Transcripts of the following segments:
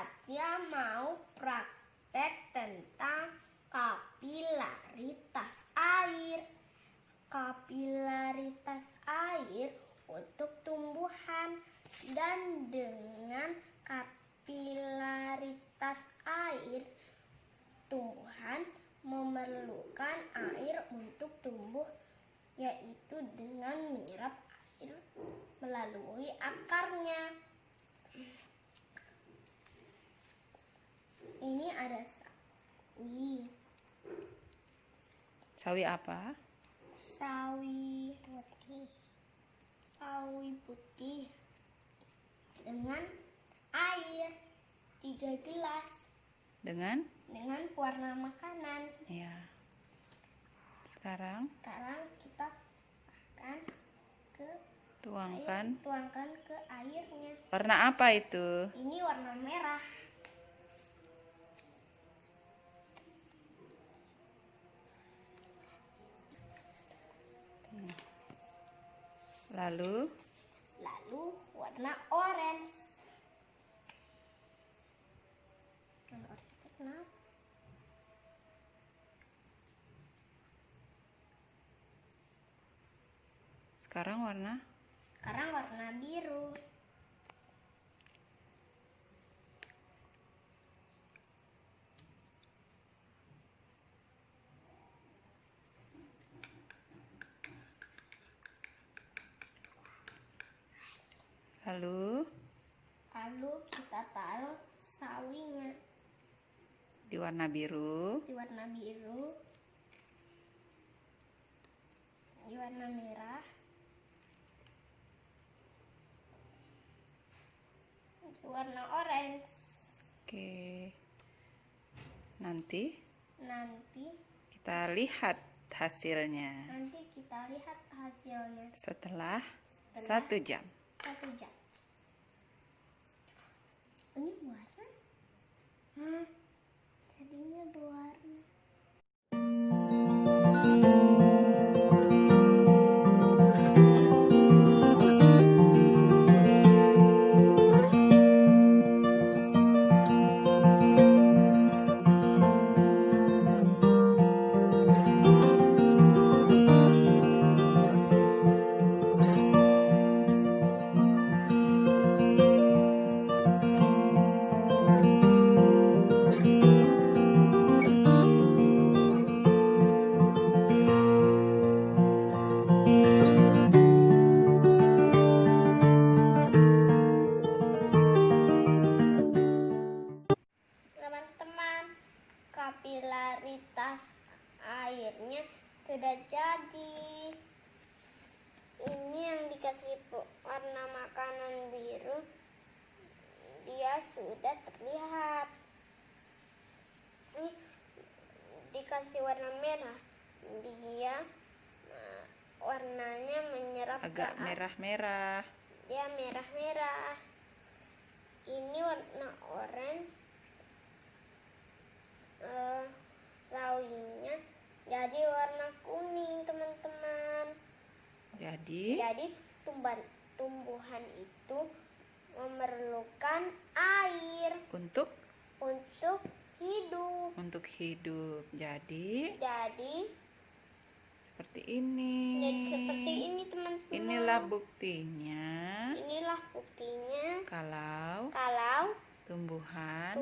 Satya mau praktek tentang kapilaritas air. Kapilaritas air untuk tumbuhan, dan dengan kapilaritas air, tumbuhan memerlukan air untuk tumbuh, yaitu dengan menyerap air melalui akarnya. Ini ada sawi. Sawi apa? Sawi putih. Sawi putih dengan air 3 gelas. Dengan Pewarna makanan. ya. Sekarang Kita akan tuangkan ke airnya. warna apa itu? Ini warna merah. Lalu Warna oranye. sekarang warna Biru. Lalu Kita taruh sawinya di warna biru. di warna merah, di warna orange. Oke. Nanti Nanti kita lihat hasilnya setelah 1 jam. 1 jam. Ini berwarna? Jadinya berwarna. Kapilaritas airnya sudah jadi. Ini yang dikasih warna makanan biru, dia sudah terlihat. Ini dikasih warna merah, dia warnanya menyerap Agak merah-merah. Dia merah-merah. Ini warna orange. Sawinya jadi warna kuning, teman-teman. Jadi tumbuhan itu memerlukan air untuk hidup. Jadi seperti Jadi seperti ini. ini, teman-teman. Inilah buktinya kalau tumbuhan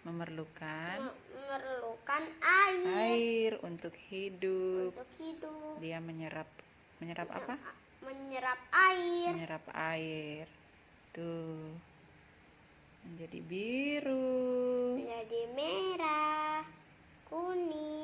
memerlukan air untuk hidup. Dia menyerap apa? Menyerap air. Menyerap air. Tuh. Menjadi biru. Menjadi merah, kuning.